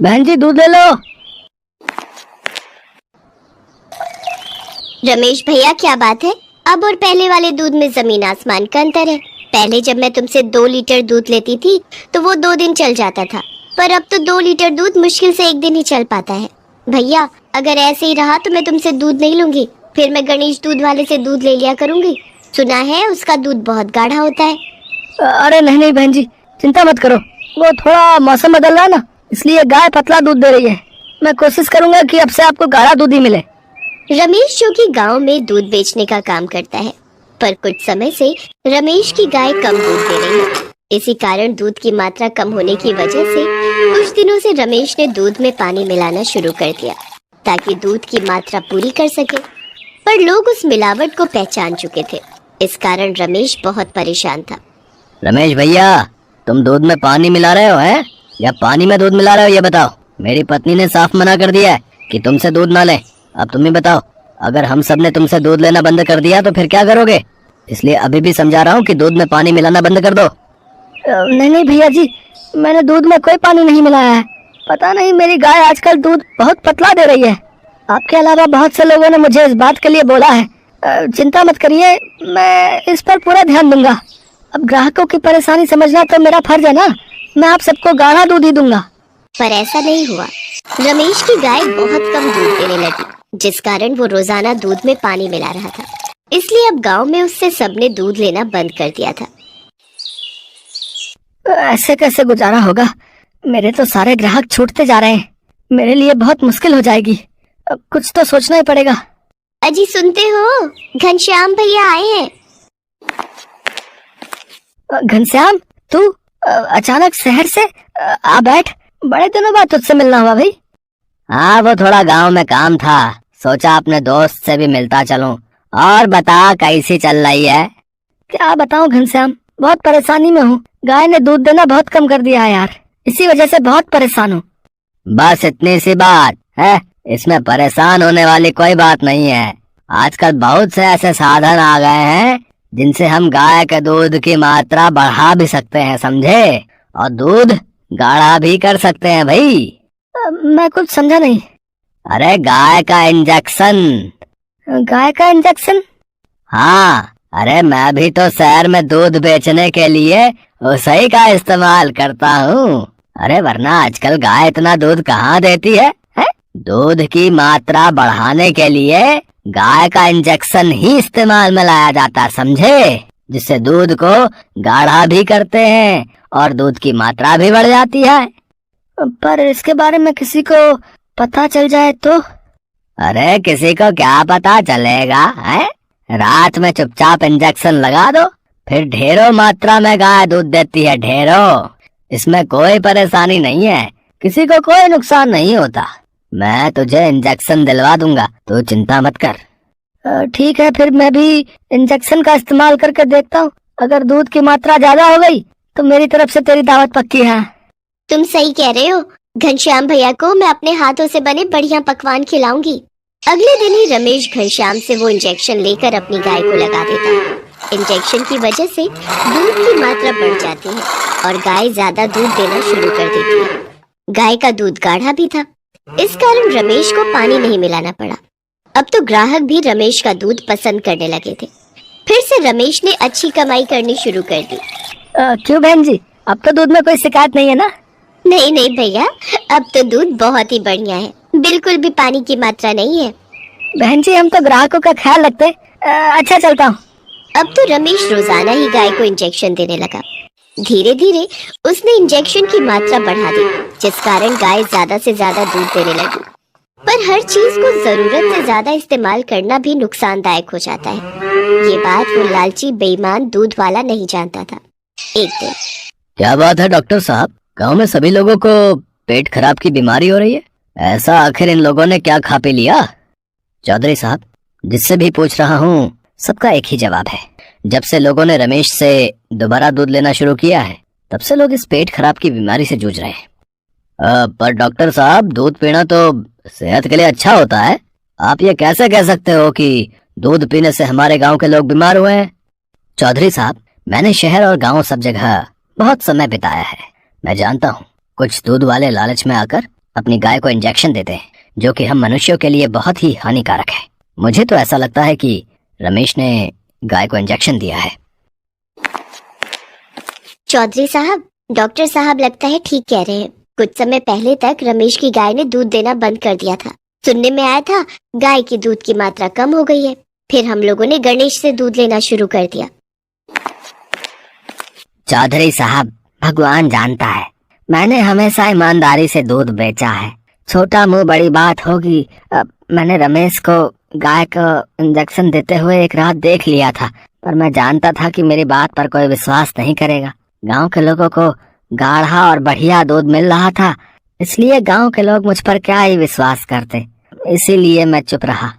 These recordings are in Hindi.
बहन जी दूध ले लो। रमेश भैया, क्या बात है? अब और पहले वाले दूध में जमीन आसमान का अंतर है। पहले जब मैं तुमसे 2 लीटर दूध लेती थी तो वो 2 दिन चल जाता था, पर अब तो 2 लीटर दूध मुश्किल से 1 दिन ही चल पाता है। भैया, अगर ऐसे ही रहा तो मैं तुमसे दूध नहीं लूंगी, फिर मैं गणेश दूध वाले से दूध ले लिया करूंगी। सुना है उसका दूध बहुत गाढ़ा होता है। अरे नहीं नहीं बहन जी, चिंता मत करो। वो थोड़ा मौसम बदल रहा है ना, इसलिए गाय पतला दूध दे रही है। मैं कोशिश करूंगा कि अब से आपको गाढ़ा दूध ही मिले। रमेश जो कि गांव में दूध बेचने का काम करता है, पर कुछ समय से रमेश की गाय कम दूध दे रही है। इसी कारण दूध की मात्रा कम होने की वजह से कुछ दिनों से रमेश ने दूध में पानी मिलाना शुरू कर दिया ताकि दूध की मात्रा पूरी कर सके। पर लोग उस मिलावट को पहचान चुके थे, इस कारण रमेश बहुत परेशान था। रमेश भैया, तुम दूध में पानी मिला रहे हो हैं या पानी में दूध मिला रहे हो, ये बताओ। मेरी पत्नी ने साफ मना कर दिया है कि तुमसे दूध ना ले। अब तुम ही बताओ, अगर हम सब ने तुमसे दूध लेना बंद कर दिया तो फिर क्या करोगे? इसलिए अभी भी समझा रहा हूँ कि दूध में पानी मिलाना बंद कर दो। नहीं नहीं भैया जी, मैंने दूध में कोई पानी नहीं मिलाया है। पता नहीं मेरी गाय आजकल दूध बहुत पतला दे रही है। आपके अलावा बहुत से लोगों ने मुझे इस बात के लिए बोला है। चिंता मत करिए, मैं इस पर पूरा ध्यान दूंगा। अब ग्राहकों की परेशानी समझना तो मेरा फर्ज है ना। मैं आप सबको गाढ़ा दूध ही दूंगा। पर ऐसा नहीं हुआ। रमेश की गाय बहुत कम दूध देने लगी, जिस कारण वो रोजाना दूध में पानी मिला रहा था। इसलिए अब गांव में उससे सबने दूध लेना बंद कर दिया था। ऐसे कैसे गुजारा होगा? मेरे तो सारे ग्राहक छूटते जा रहे हैं। मेरे लिए बहुत मुश्किल हो जाएगी। अब कुछ तो सोचना ही पड़ेगा। अजी सुनते हो, घनश्याम भैया आए हैं। घनश्याम, तू अचानक शहर से? आ बैठ, बड़े दिनों बाद तुझसे मिलना हुआ भाई। हाँ, वो थोड़ा गांव में काम था, सोचा अपने दोस्त से भी मिलता चलूं। और बता, कैसी चल रही है? क्या बताऊं घनश्याम, बहुत परेशानी में हूँ। गाय ने दूध देना बहुत कम कर दिया है यार, इसी वजह से बहुत परेशान हूँ। बस इतनी सी बात है? इसमें परेशान होने वाली कोई बात नहीं है। आजकल बहुत से ऐसे साधन आ गए हैं जिनसे हम गाय के दूध की मात्रा बढ़ा भी सकते हैं, समझे? और दूध गाढ़ा भी कर सकते हैं भाई। मैं कुछ समझा नहीं। अरे गाय का इंजेक्शन। गाय का इंजेक्शन? हाँ, अरे मैं भी तो शहर में दूध बेचने के लिए उसी का इस्तेमाल करता हूँ। अरे वरना आजकल गाय इतना दूध कहाँ देती है? दूध की मात्रा बढ़ाने के लिए गाय का इंजेक्शन ही इस्तेमाल में लाया जाता, समझे? जिससे दूध को गाढ़ा भी करते हैं और दूध की मात्रा भी बढ़ जाती है। पर इसके बारे में किसी को पता चल जाए तो? अरे किसी को क्या पता चलेगा है? रात में चुपचाप इंजेक्शन लगा दो, फिर ढेरों मात्रा में गाय दूध देती है, ढेरों। इसमें कोई परेशानी नहीं है, किसी को कोई नुकसान नहीं होता। मैं तुझे इंजेक्शन दिलवा दूंगा, तू चिंता मत कर। ठीक है, फिर मैं भी इंजेक्शन का इस्तेमाल करके देखता हूँ। अगर दूध की मात्रा ज्यादा हो गई तो मेरी तरफ से तेरी दावत पक्की है। तुम सही कह रहे हो। घनश्याम भैया को मैं अपने हाथों से बने बढ़िया पकवान खिलाऊंगी। अगले दिन ही रमेश घनश्याम से वो इंजेक्शन लेकर अपनी गाय को लगा देता है। इंजेक्शन की वजह से दूध की मात्रा बढ़ जाती है और गाय ज्यादा दूध देना शुरू कर देती है। गाय का दूध गाढ़ा भी था, इस कारण रमेश को पानी नहीं मिलाना पड़ा। अब तो ग्राहक भी रमेश का दूध पसंद करने लगे थे। फिर से रमेश ने अच्छी कमाई करनी शुरू कर दी। क्यों बहन जी, अब तो दूध में कोई शिकायत नहीं है ना? नहीं नहीं भैया, अब तो दूध बहुत ही बढ़िया है, बिल्कुल भी पानी की मात्रा नहीं है। बहन जी, हम तो ग्राहकों का ख्याल रखते। अच्छा, चलता हूँ। अब तो रमेश रोजाना ही गाय को इंजेक्शन देने लगा। धीरे धीरे उसने इंजेक्शन की मात्रा बढ़ा दी, जिस कारण गाय ज्यादा से ज्यादा दूध देने लगी। पर हर चीज को जरूरत से ज्यादा इस्तेमाल करना भी नुकसानदायक हो जाता है। ये बात वो लालची बेईमान दूध वाला नहीं जानता था। एक दिन, क्या बात है डॉक्टर साहब, गांव में सभी लोगों को पेट खराब की बीमारी हो रही है। ऐसा आखिर इन लोगों ने क्या खा पी लिया? चौधरी साहब, जिससे भी पूछ रहा हूँ सबका एक ही जवाब है। जब से लोगों ने रमेश से दोबारा दूध लेना शुरू किया है, तब से लोग इस पेट खराब की बीमारी से जूझ रहे हैं। पर डॉक्टर साहब, दूध पीना तो सेहत के लिए अच्छा होता है। आप ये कैसे कह सकते हो कि दूध पीने से हमारे गांव के लोग बीमार हुए हैं? चौधरी साहब, मैंने शहर और गांव सब जगह बहुत समय बिताया है। मैं जानता हूँ कुछ दूध वाले लालच में आकर अपनी गाय को इंजेक्शन देते हैं, जो कि हम मनुष्यों के लिए बहुत ही हानिकारक है। मुझे तो ऐसा लगता है कि रमेश ने गाय को इंजेक्शन दिया है। चौधरी साहब, डॉक्टर साहब लगता है ठीक कह रहे हैं। कुछ समय पहले तक रमेश की गाय ने दूध देना बंद कर दिया था। सुनने में आया था गाय की दूध की मात्रा कम हो गई है। फिर हम लोगों ने गणेश से दूध लेना शुरू कर दिया। चौधरी साहब, भगवान जानता है, मैंने हमेशा ईमानदारी से दूध बेचा है। छोटा मुंह बड़ी बात होगी। मैंने रमेश को गाय को इंजेक्शन देते हुए एक रात देख लिया था, पर मैं जानता था कि मेरी बात पर कोई विश्वास नहीं करेगा। गांव के लोगों को गाढ़ा और बढ़िया दूध मिल रहा था, इसलिए गांव के लोग मुझ पर क्या ही विश्वास करते, इसीलिए मैं चुप रहा।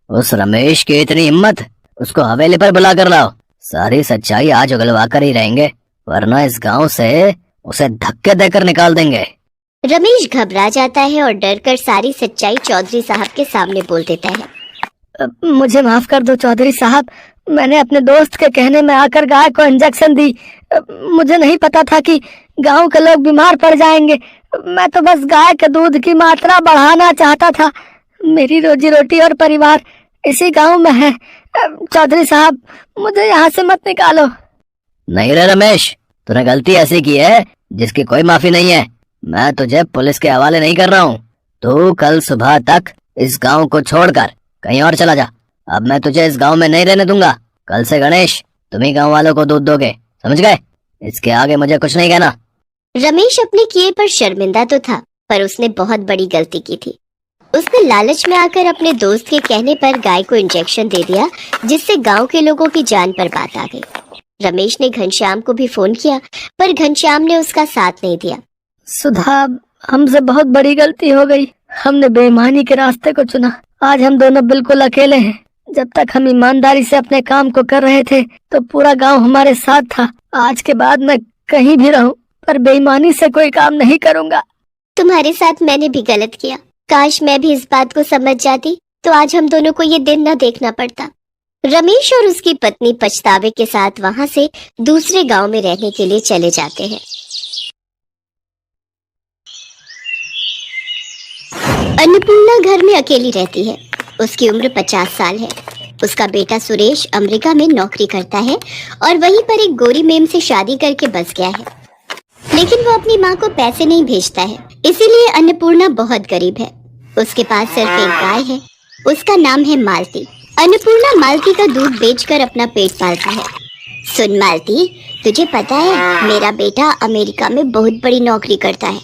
उस रमेश की इतनी हिम्मत, उसको हवेली पर बुला कर लाओ। सारी सच्चाई आज उगलवा कर ही रहेंगे, वरना इस गांव से उसे धक्के देकर निकाल देंगे। रमेश घबरा जाता है और डरकर सारी सच्चाई चौधरी साहब के सामने बोल देता है। मुझे माफ कर दो चौधरी साहब, मैंने अपने दोस्त के कहने में आकर गाय को इंजेक्शन दी। मुझे नहीं पता था कि गांव के लोग बीमार पड़ जाएंगे। मैं तो बस गाय के दूध की मात्रा बढ़ाना चाहता था। मेरी रोजी रोटी और परिवार इसी गांव में है। चौधरी साहब, मुझे यहाँ से मत निकालो। नहीं रे रमेश, तूने गलती ऐसी की है जिसकी कोई माफी नहीं है। मैं तुझे पुलिस के हवाले नहीं कर रहा हूँ। तू कल सुबह तक इस गांव को छोड़कर कहीं और चला जा। अब मैं तुझे इस गांव में नहीं रहने दूंगा। कल से गणेश, तुम ही गांव वालों को दूध दोगे, समझ गए? इसके आगे मुझे कुछ नहीं कहना। रमेश अपने किए पर शर्मिंदा तो था, पर उसने बहुत बड़ी गलती की थी। उसने लालच में आकर अपने दोस्त के कहने पर गाय को इंजेक्शन दे दिया, जिससे गांव के लोगों की जान पर बात आ गई। रमेश ने घनश्याम को भी फोन किया, पर घनश्याम ने उसका साथ नहीं दिया। सुधा, हमसे बहुत बड़ी गलती हो गई। हमने बेईमानी के रास्ते को चुना। आज हम दोनों बिल्कुल अकेले हैं। जब तक हम ईमानदारी से अपने काम को कर रहे थे तो पूरा गांव हमारे साथ था। आज के बाद मैं कहीं भी रहूं, पर बेईमानी से कोई काम नहीं करूंगा। तुम्हारे साथ मैंने भी गलत किया। काश मैं भी इस बात को समझ जाती तो आज हम दोनों को ये दिन न देखना पड़ता। रमेश और उसकी पत्नी पछतावे के साथ वहां से दूसरे गांव में रहने के लिए चले जाते हैं। अन्नपूर्णा घर में अकेली रहती है। उसकी उम्र 50 साल है। उसका बेटा सुरेश अमेरिका में नौकरी करता है और वहीं पर एक गोरी मेम से शादी करके बस गया है, लेकिन वो अपनी माँ को पैसे नहीं भेजता है, इसीलिए अन्नपूर्णा बहुत गरीब है। उसके पास सिर्फ एक गाय है, उसका नाम है मालती। अन्नपूर्णा मालती का दूध बेचकर अपना पेट पालता है। सुन मालती, तुझे पता है मेरा बेटा अमेरिका में बहुत बड़ी नौकरी करता है।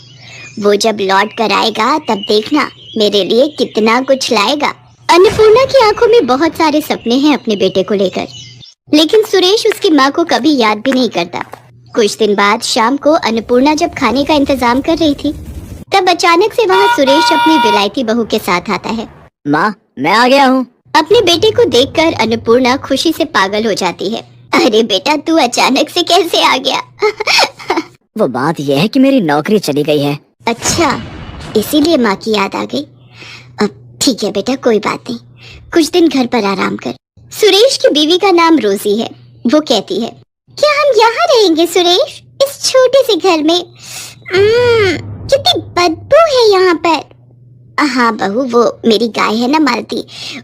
वो जब लौट कर आएगा तब देखना मेरे लिए कितना कुछ लाएगा। अन्नपूर्णा की आंखों में बहुत सारे सपने हैं अपने बेटे को लेकर, लेकिन सुरेश उसकी माँ को कभी याद भी नहीं करता। कुछ दिन बाद शाम को अन्नपूर्णा जब खाने का इंतजाम कर रही थी, तब अचानक से वहाँ सुरेश अपनी विलायती बहू के साथ आता है। माँ, मैं आ गया हूँ। अपने बेटे को देखकर अन्नपूर्णा खुशी से पागल हो जाती है। अरे बेटा, तू अचानक से कैसे आ गया? वो बात यह है कि मेरी नौकरी चली गई है। अच्छा, इसीलिए माँ की याद आ गई। अब ठीक है बेटा, कोई बात नहीं, कुछ दिन घर पर आराम कर। सुरेश की बीवी का नाम रोजी है। वो कहती है, क्या हम यहाँ रहेंगे सुरेश, इस छोटे से घर में? कितनी बदबू है यहाँ पर। हाँ बहू, वो मेरी गाय है ना मालती,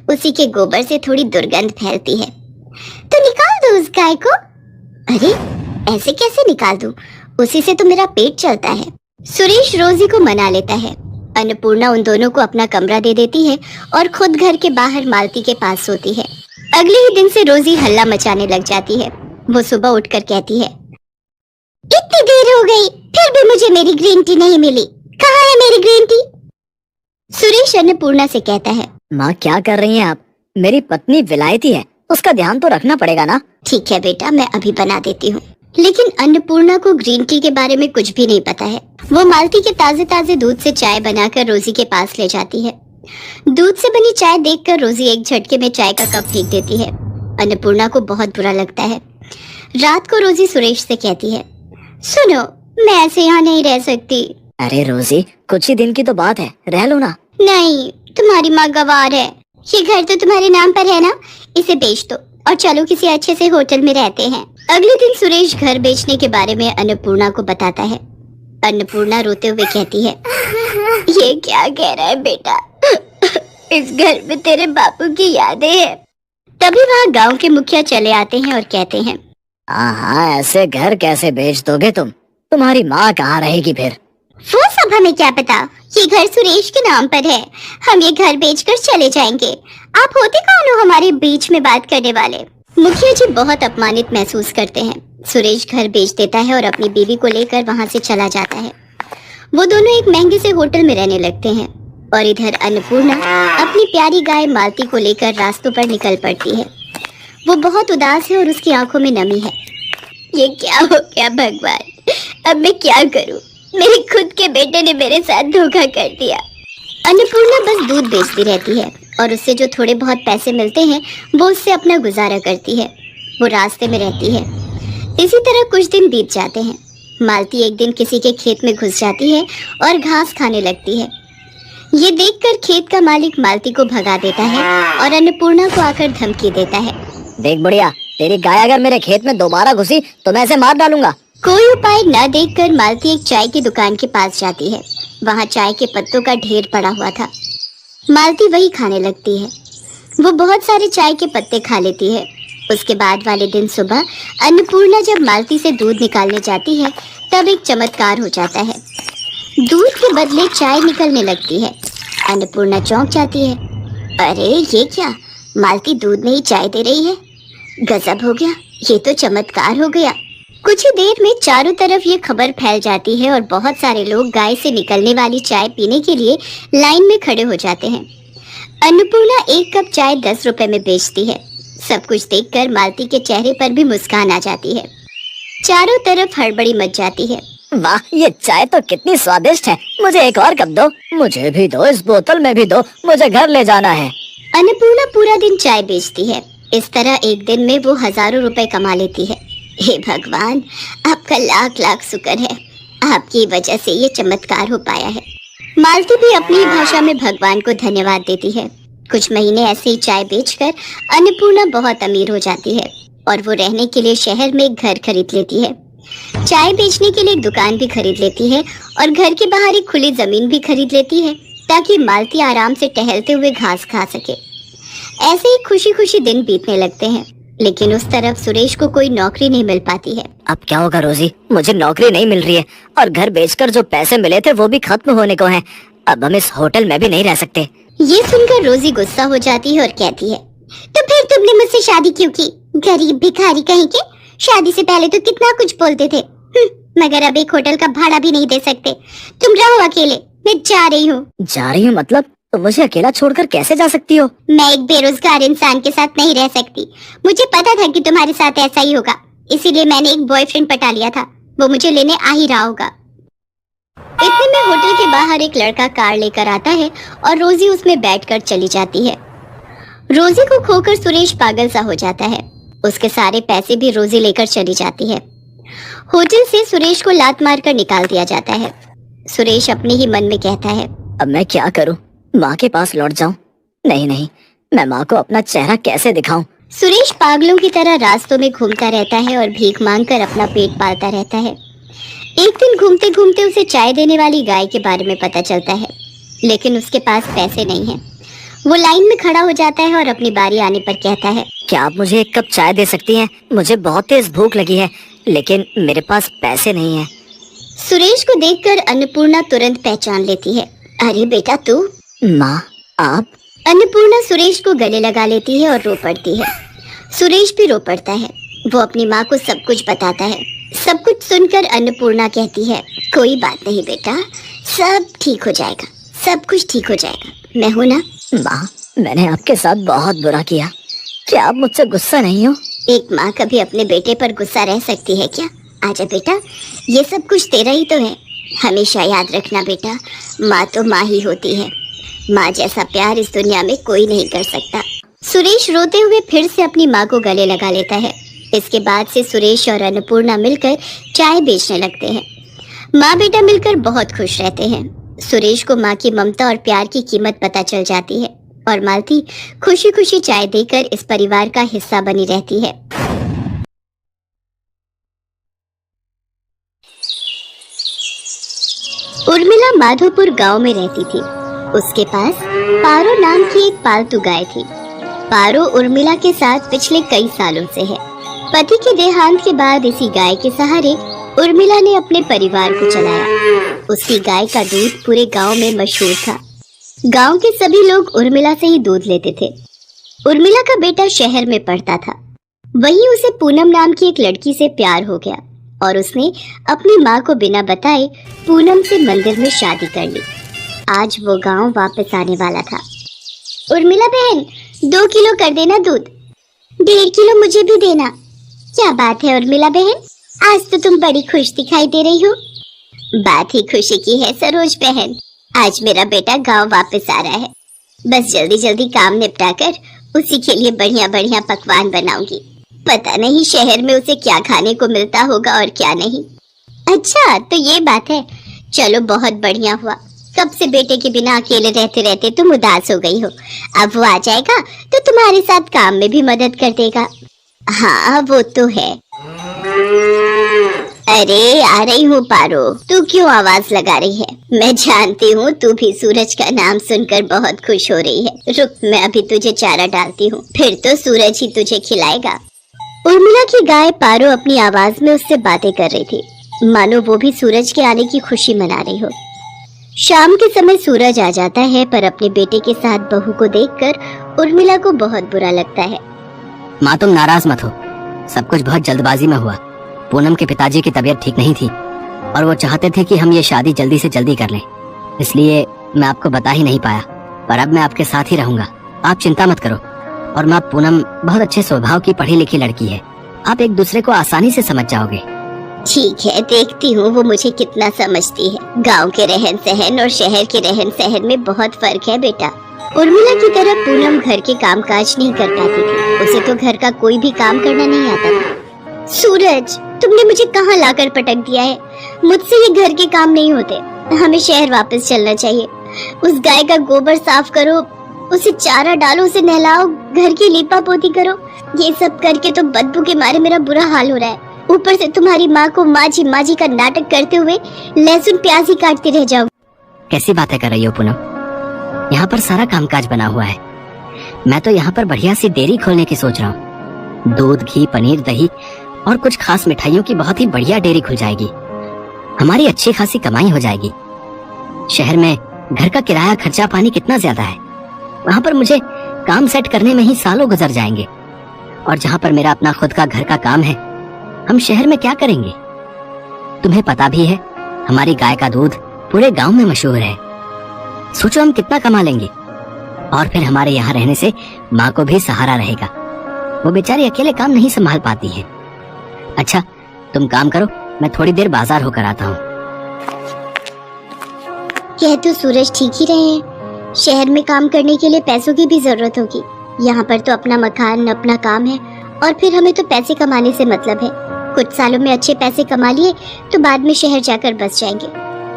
उसी के गोबर से थोड़ी दुर्गंध फैलती है, तो निकाल दो उस गाय को। अरे ऐसे कैसे निकाल दूं, उसी से तो मेरा पेट चलता है। सुरेश रोजी को मना लेता है। अन्नपूर्णा उन दोनों को अपना कमरा दे देती है और खुद घर के बाहर मालती के पास सोती है। अगले ही दिन से रोजी हल्ला मचाने लग जाती है। वो सुबह उठकर कहती है, इतनी देर हो गई फिर भी मुझे मेरी ग्रीन टी नहीं मिली, कहाँ है मेरी ग्रीन टी? सुरेश अन्नपूर्णा से कहता है, माँ क्या कर रही हैं आप? मेरी पत्नी विलायती है, उसका ध्यान तो रखना पड़ेगा ना। ठीक है बेटा, मैं अभी बना देती हूँ। लेकिन अन्नपूर्णा को ग्रीन टी के बारे में कुछ भी नहीं पता है। वो मालती के ताजे ताजे दूध से चाय बनाकर रोजी के पास ले जाती है। दूध से बनी चाय देखकर रोजी एक झटके में चाय का कप फेंक देती है। अन्नपूर्णा को बहुत बुरा लगता है। रात को रोजी सुरेश से कहती है, सुनो, मैं ऐसे यहाँ नहीं रह सकती। अरे रोजी, कुछ ही दिन की तो बात है, रह लो ना। नहीं, तुम्हारी माँ गवार है। ये घर तो तुम्हारे नाम पर है ना, इसे बेच दो और चलो किसी अच्छे से होटल में रहते हैं। अगले दिन सुरेश घर बेचने के बारे में अन्नपूर्णा को बताता है। अन्नपूर्णा रोते हुए कहती है, ये क्या कह रहा है बेटा? इस घर में तेरे बापू की यादें हैं। तभी वहाँ गांव के मुखिया चले आते हैं और कहते हैं, हाँ, ऐसे घर कैसे बेच दोगे तुम? तुम्हारी माँ कहाँ रहेगी फिर? वो सब हमें क्या पता, ये घर सुरेश के नाम पर है। हम ये घर बेचकर चले जाएंगे। आप होते कौन हो हमारे बीच में बात करने वाले? मुखिया जी बहुत अपमानित महसूस करते हैं। सुरेश घर बेच देता है और अपनी बीवी को लेकर वहाँ से चला जाता है। वो दोनों एक महंगे से होटल में रहने लगते हैं और इधर अन्नपूर्णा अपनी प्यारी गाय मालती को लेकर रास्तों पर निकल पड़ती है। वो बहुत उदास है और उसकी आंखों में नमी है। ये क्या हो गया भगवान, अब मैं क्या करूं? मेरे खुद के बेटे ने मेरे साथ धोखा कर दिया। अन्नपूर्णा बस दूध बेचती रहती है और उससे जो थोड़े बहुत पैसे मिलते हैं वो उससे अपना गुजारा करती है। वो रास्ते में रहती है। इसी तरह कुछ दिन बीत जाते हैं। मालती एक दिन किसी के खेत में घुस जाती है और घास खाने लगती है। ये देखकर खेत का मालिक मालती को भगा देता है और अन्नपूर्णा को आकर धमकी देता है, देख बुढ़िया, तेरी गाय अगर मेरे खेत में दोबारा घुसी तो मैं इसे मार डालूंगा। कोई उपाय न देखकर मालती एक चाय की दुकान के पास जाती है। वहाँ चाय के पत्तों का ढेर पड़ा हुआ था। मालती वही खाने लगती है। वो बहुत सारे चाय के पत्ते खा लेती है। उसके बाद वाले दिन सुबह अन्नपूर्णा जब मालती से दूध निकालने जाती है तब एक चमत्कार हो जाता है। दूध के बदले चाय निकलने लगती है। अन्नपूर्णा चौंक जाती है। अरे ये क्या, मालती दूध में ही चाय दे रही है। गजब हो गया, ये तो चमत्कार हो गया। कुछ ही देर में चारों तरफ ये खबर फैल जाती है और बहुत सारे लोग गाय से निकलने वाली चाय पीने के लिए लाइन में खड़े हो जाते हैं। अन्नपूर्णा एक कप चाय 10 रुपए में बेचती है। सब कुछ देखकर मालती के चेहरे पर भी मुस्कान आ जाती है। चारों तरफ हड़बड़ी मच जाती है। वाह, ये चाय तो कितनी स्वादिष्ट है। मुझे एक और कप दो। मुझे भी दो, इस बोतल में भी दो। मुझे घर ले जाना है। अन्नपूर्णा पूरा दिन चाय बेचती है। इस तरह एक दिन में वो हजारों रुपए कमा लेती है। हे भगवान, आपका लाख लाख शुक्र है। आपकी वजह से ये चमत्कार हो पाया है। मालती भी अपनी भाषा में भगवान को धन्यवाद देती है। कुछ महीने ऐसे ही चाय बेचकर अन्नपूर्णा बहुत अमीर हो जाती है और वो रहने के लिए शहर में एक घर खरीद लेती है। चाय बेचने के लिए एक दुकान भी खरीद लेती है और घर के बाहर एक खुली जमीन भी खरीद लेती है ताकि मालती आराम से टहलते हुए घास खा सके। ऐसे ही खुशी खुशी दिन बीतने लगते हैं, लेकिन उस तरफ सुरेश को कोई नौकरी नहीं मिल पाती है। अब क्या होगा रोजी? मुझे नौकरी नहीं मिल रही है और घर बेचकर जो पैसे मिले थे वो भी खत्म होने को हैं। अब हम इस होटल में भी नहीं रह सकते। ये सुनकर रोजी गुस्सा हो जाती है और कहती है, तो फिर तुमने मुझसे शादी क्यों की? गरीब भिखारी कहीं के। शादी से पहले तो कितना कुछ बोलते थे, मगर अब एक होटल का भाड़ा भी नहीं दे सकते। तुम रहो अकेले, मैं जा रही हूँ। जा रही हूँ मतलब? तुम मुझे अकेला छोड़कर कैसे जा सकती हो? मैं एक बेरोजगार इंसान के साथ नहीं रह सकती। मुझे पता था कि तुम्हारे साथ ऐसा ही होगा, इसीलिए मैंने एक बॉयफ्रेंड पटा लिया था। वो मुझे लेने आ ही रहा होगा। इतने में होटल के बाहर एक लड़का कार लेकर आता है और रोजी उसमें बैठकर चली जाती है। रोजी को खोकर सुरेश पागल सा हो जाता है। उसके सारे पैसे भी रोजी लेकर चली जाती है। होटल से सुरेश को लात मारकर निकाल दिया जाता है। सुरेश अपने ही मन में कहता है, अब मैं क्या करूं? माँ के पास लौट जाऊं? नहीं नहीं, मैं माँ को अपना चेहरा कैसे दिखाऊं? सुरेश पागलों की तरह रास्तों में घूमता रहता है और भीख मांगकर अपना पेट पालता रहता है। एक दिन घूमते घूमते उसे चाय देने वाली गाय के बारे में पता चलता है, लेकिन उसके पास पैसे नहीं हैं। वो लाइन में खड़ा हो जाता है और अपनी बारी आने पर कहता है, क्या आप मुझे एक कप चाय दे सकती हैं? मुझे बहुत तेज भूख लगी है, लेकिन मेरे पास पैसे नहीं हैं। सुरेश को देखकर अन्नपूर्णा तुरंत पहचान लेती है। अरे बेटा तू? माँ, आप? अन्नपूर्णा सुरेश को गले लगा लेती है और रो पड़ती है। सुरेश भी रो पड़ता है। वो अपनी माँ को सब कुछ बताता है। सब कुछ सुनकर अन्नपूर्णा कहती है, कोई बात नहीं बेटा, सब ठीक हो जाएगा, सब कुछ ठीक हो जाएगा, मैं हूँ ना। माँ, मैंने आपके साथ बहुत बुरा किया, क्या आप मुझसे गुस्सा नहीं हो? एक माँ कभी अपने बेटे पर गुस्सा रह सकती है क्या? आजा बेटा, ये सब कुछ तेरा ही तो है। हमेशा याद रखना बेटा, माँ तो माँ ही होती है। माँ जैसा प्यार इस दुनिया में कोई नहीं कर सकता। सुरेश रोते हुए फिर से अपनी माँ को गले लगा लेता है। इसके बाद से सुरेश और अन्नपूर्णा मिलकर चाय बेचने लगते हैं। माँ बेटा मिलकर बहुत खुश रहते हैं। सुरेश को माँ की ममता और प्यार की कीमत पता चल जाती है और मालती खुशी खुशी चाय देकर इस परिवार का हिस्सा बनी रहती है। उर्मिला माधोपुर गांव में रहती थी। उसके पास पारो नाम की एक पालतू गाय थी। पारो उर्मिला के साथ पिछले कई सालों से है। पति के देहांत के बाद इसी गाय के सहारे उर्मिला ने अपने परिवार को चलाया। उसकी गाय का दूध पूरे गांव में मशहूर था। गांव के सभी लोग उर्मिला से ही दूध लेते थे। उर्मिला का बेटा शहर में पढ़ता था। वहीं उसे पूनम नाम की एक लड़की से प्यार हो गया और उसने अपनी माँ को बिना बताए पूनम से मंदिर में शादी कर ली। आज वो गांव वापस आने वाला था। उर्मिला बहन, 2 किलो कर देना दूध। 1.5 किलो मुझे भी देना। क्या बात है उर्मिला बहन, आज तो तुम बड़ी खुश दिखाई दे रही हो। बात ही खुशी की है सरोज बहन, आज मेरा बेटा गांव वापस आ रहा है। बस जल्दी जल्दी काम निपटा कर उसी के लिए बढ़िया बढ़िया पकवान बनाऊंगी। पता नहीं शहर में उसे क्या खाने को मिलता होगा और क्या नहीं। अच्छा तो ये बात है, चलो बहुत बढ़िया हुआ। कब से बेटे के बिना अकेले रहते रहते तुम उदास हो गई हो। अब वो आ जाएगा तो तुम्हारे साथ काम में भी मदद कर देगा। हाँ वो तो है। अरे आ रही हूँ पारो, तू क्यों आवाज लगा रही है? मैं जानती हूँ तू भी सूरज का नाम सुनकर बहुत खुश हो रही है। रुक, मैं अभी तुझे चारा डालती हूँ, फिर तो सूरज ही तुझे खिलाएगा। उर्मिला की गाय पारो अपनी आवाज में उससे बातें कर रही थी, मानो वो भी सूरज के आने की खुशी मना रही हो। शाम के समय सूरज आ जाता है, पर अपने बेटे के साथ बहू को देखकर उर्मिला को बहुत बुरा लगता है। माँ तुम नाराज मत हो, सब कुछ बहुत जल्दबाजी में हुआ। पूनम के पिताजी की तबीयत ठीक नहीं थी और वो चाहते थे कि हम ये शादी जल्दी से जल्दी कर लें, इसलिए मैं आपको बता ही नहीं पाया। पर अब मैं आपके साथ ही रहूंगा, आप चिंता मत करो। और माँ पूनम बहुत अच्छे स्वभाव की पढ़ी लिखी लड़की है, आप एक दूसरे को आसानी से समझ जाओगे। ठीक है, देखती हूँ वो मुझे कितना समझती है। गांव के रहन सहन और शहर के रहन सहन में बहुत फर्क है बेटा। उर्मिला की तरह पूनम घर के कामकाज नहीं कर पाती थी। उसे तो घर का कोई भी काम करना नहीं आता था। सूरज, तुमने मुझे कहाँ लाकर पटक दिया है? मुझसे ये घर के काम नहीं होते। हमें शहर वापस चलना चाहिए। उस गाय का गोबर साफ करो, उसे चारा डालो, उसे नहलाओ, घर की लीपा पोती करो। ये सब करके तो बदबू के मारे मेरा बुरा हाल हो रहा है। ऊपर से तुम्हारी माँ को माँ जी का नाटक करते हुए लहसुन प्याज ही काटती रह जाओ। कैसी बातें कर रही हो पूनम? यहाँ पर सारा कामकाज बना हुआ है। मैं तो यहाँ पर बढ़िया सी डेयरी खोलने की सोच रहा हूँ। दूध, घी, पनीर, दही और कुछ खास मिठाइयों की बहुत ही बढ़िया डेयरी खुल जाएगी। हमारी अच्छी खासी कमाई हो जाएगी। शहर में घर का किराया, खर्चा पानी कितना ज्यादा है। वहाँ पर मुझे काम सेट करने में ही सालों गुजर जाएंगे। और जहाँ पर मेरा अपना खुद का घर का काम है, हम शहर में क्या करेंगे? तुम्हें पता भी है, हमारी गाय का दूध पूरे गांव में मशहूर है। सोचो हम कितना कमा लेंगे। और फिर हमारे यहाँ रहने से माँ को भी सहारा रहेगा। वो बेचारी अकेले काम नहीं संभाल पाती है। अच्छा तुम काम करो, मैं थोड़ी देर बाजार होकर आता हूँ। कह तो सूरज ठीक ही रहे हैं। शहर में काम करने के लिए पैसों की भी जरूरत होगी। यहाँ पर तो अपना मकान, अपना काम है और फिर हमें तो पैसे कमाने से मतलब है। कुछ सालों में अच्छे पैसे कमा लिए तो बाद में शहर जाकर बस जाएंगे।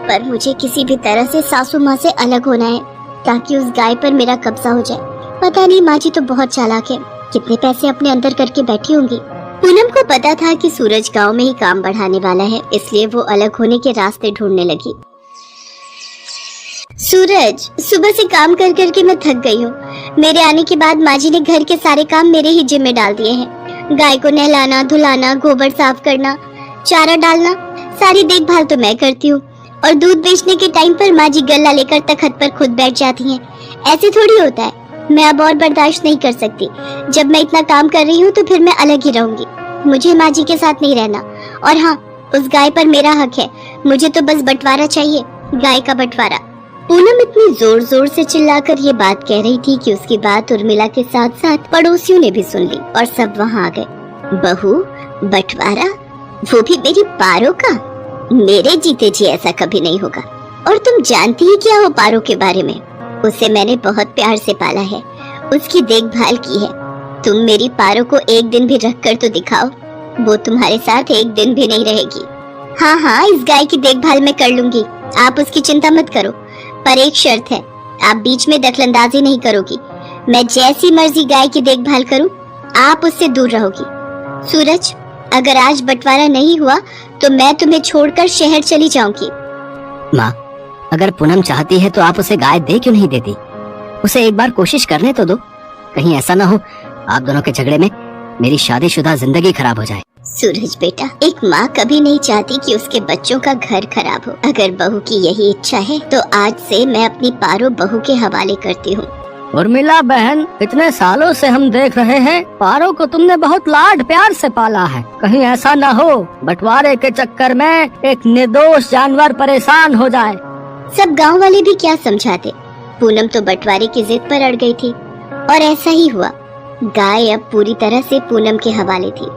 पर मुझे किसी भी तरह से सासू माँ से अलग होना है ताकि उस गाय पर मेरा कब्जा हो जाए। पता नहीं, माँ जी तो बहुत चालाक है, कितने पैसे अपने अंदर करके बैठी होंगी। पूनम को पता था कि सूरज गांव में ही काम बढ़ाने वाला है, इसलिए वो अलग होने के रास्ते ढूंढने लगी। सूरज, सुबह से काम कर करके मैं थक गई हूँ। मेरे आने के बाद माँ जी ने घर के सारे काम मेरे ही जिम्मे डाल दिए हैं। गाय को नहलाना, धुलाना, गोबर साफ करना, चारा डालना, सारी देखभाल तो मैं करती हूँ। और दूध बेचने के टाइम पर माँ जी गल्ला लेकर तखत पर खुद बैठ जाती हैं। ऐसे थोड़ी होता है। मैं अब और बर्दाश्त नहीं कर सकती। जब मैं इतना काम कर रही हूँ तो फिर मैं अलग ही रहूंगी। मुझे माँ जी के साथ नहीं रहना। और हाँ, उस गाय पर मेरा हक है। मुझे तो बस बंटवारा चाहिए, गाय का बंटवारा। पूनम इतनी जोर जोर से चिल्लाकर ये बात कह रही थी कि उसकी बात उर्मिला के साथ साथ पड़ोसियों ने भी सुन ली और सब वहाँ आ गए। बहू, बंटवारा, वो भी मेरी पारो का? मेरे जीते जी ऐसा कभी नहीं होगा। और तुम जानती ही क्या हो पारो के बारे में? उसे मैंने बहुत प्यार से पाला है, उसकी देखभाल की है। तुम मेरी पारो को एक दिन भी रख कर तो दिखाओ, वो तुम्हारे साथ एक दिन भी नहीं रहेगी। हाँ हाँ, इस गाय की देखभाल मैं कर लूंगी, आप उसकी चिंता मत करो। पर एक शर्त है, आप बीच में दखलंदाजी नहीं करोगी। मैं जैसी मर्जी गाय की देखभाल करूं, आप उससे दूर रहोगी। सूरज, अगर आज बंटवारा नहीं हुआ तो मैं तुम्हें छोड़कर शहर चली जाऊंगी। माँ, अगर पूनम चाहती है तो आप उसे गाय दे क्यों नहीं देती? उसे एक बार कोशिश करने तो दो। कहीं ऐसा ना हो आप दोनों के झगड़े में मेरी शादीशुदा जिंदगी खराब हो जाए। सूरज बेटा, एक माँ कभी नहीं चाहती कि उसके बच्चों का घर खराब हो। अगर बहू की यही इच्छा है तो आज से मैं अपनी पारो बहू के हवाले करती हूँ। उर्मिला बहन, इतने सालों से हम देख रहे हैं पारो को तुमने बहुत लाड प्यार से पाला है। कहीं ऐसा न हो बंटवारे के चक्कर में एक निर्दोष जानवर परेशान हो जाए। सब गांव वाले भी क्या समझाते। पूनम तो बंटवारे की जिद पर अड़ गई थी और ऐसा ही हुआ। गाय अब पूरी तरह से पूनम के हवाले थी।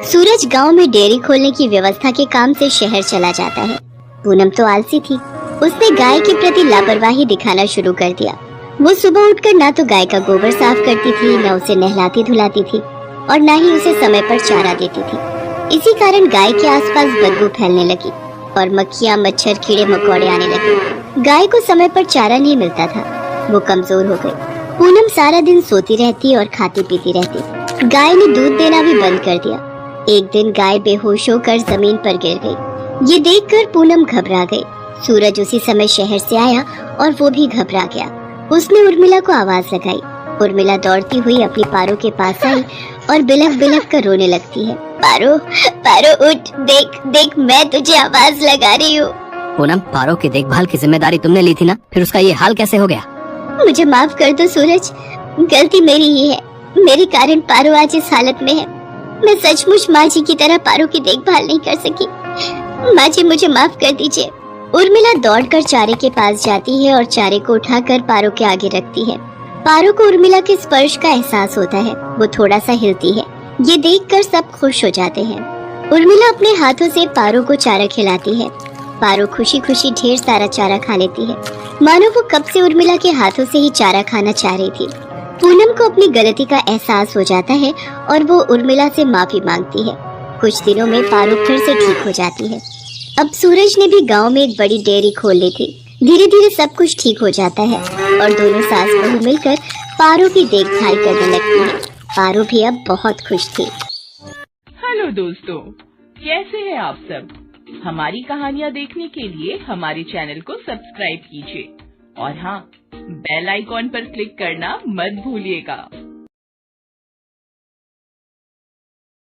सूरज गांव में डेयरी खोलने की व्यवस्था के काम से शहर चला जाता है। पूनम तो आलसी थी। उसने गाय के प्रति लापरवाही दिखाना शुरू कर दिया। वो सुबह उठकर ना तो गाय का गोबर साफ करती थी, न उसे नहलाती धुलाती थी और न ही उसे समय पर चारा देती थी। इसी कारण गाय के आसपास बदबू फैलने लगी और मक्खियाँ, मच्छर, कीड़े मकोड़े आने लगे। गाय को समय पर चारा नहीं मिलता था। वो कमजोर हो गई। पूनम सारा दिन सोती रहती और खाती पीती रहती। गाय ने दूध देना भी बंद कर दिया। एक दिन गाय बेहोश होकर जमीन पर गिर गई। ये देखकर पूनम घबरा गई। सूरज उसी समय शहर से आया और वो भी घबरा गया। उसने उर्मिला को आवाज लगाई। उर्मिला दौड़ती हुई अपनी पारो के पास आई और बिलख बिलख कर रोने लगती है। पारो, पारो उठ, देख देख, मैं तुझे आवाज लगा रही हूँ। पूनम, पारो की देखभाल की जिम्मेदारी तुमने ली थी ना, फिर उसका ये हाल कैसे हो गया? मुझे माफ कर दो सूरज, गलती मेरी ही है। मेरे कारण पारो आज इस हालत में है। मैं सचमुच माँ जी की तरह पारो की देखभाल नहीं कर सकी। माँ जी, मुझे माफ कर दीजिए। उर्मिला दौड़कर चारे के पास जाती है और चारे को उठाकर पारो के आगे रखती है। पारो को उर्मिला के स्पर्श का एहसास होता है। वो थोड़ा सा हिलती है। ये देखकर सब खुश हो जाते हैं। उर्मिला अपने हाथों से पारो को चारा खिलाती है। पारो खुशी खुशी ढेर सारा चारा खा लेती है, मानो वो कब से उर्मिला के हाथों से ही चारा खाना चाह रही थी। पूनम को अपनी गलती का एहसास हो जाता है और वो उर्मिला से माफी मांगती है। कुछ दिनों में पारो फिर से ठीक हो जाती है। अब सूरज ने भी गांव में एक बड़ी डेयरी खोल ली थी। धीरे धीरे सब कुछ ठीक हो जाता है और दोनों सास बहू मिलकर पारो की देखभाल करने लगती है। पारो भी अब बहुत खुश थी। हेलो दोस्तों, कैसे हैं आप सब? हमारी कहानियाँ देखने के लिए हमारे चैनल को सब्सक्राइब कीजिए और हाँ, बेल आइकॉन पर क्लिक करना मत भूलिएगा।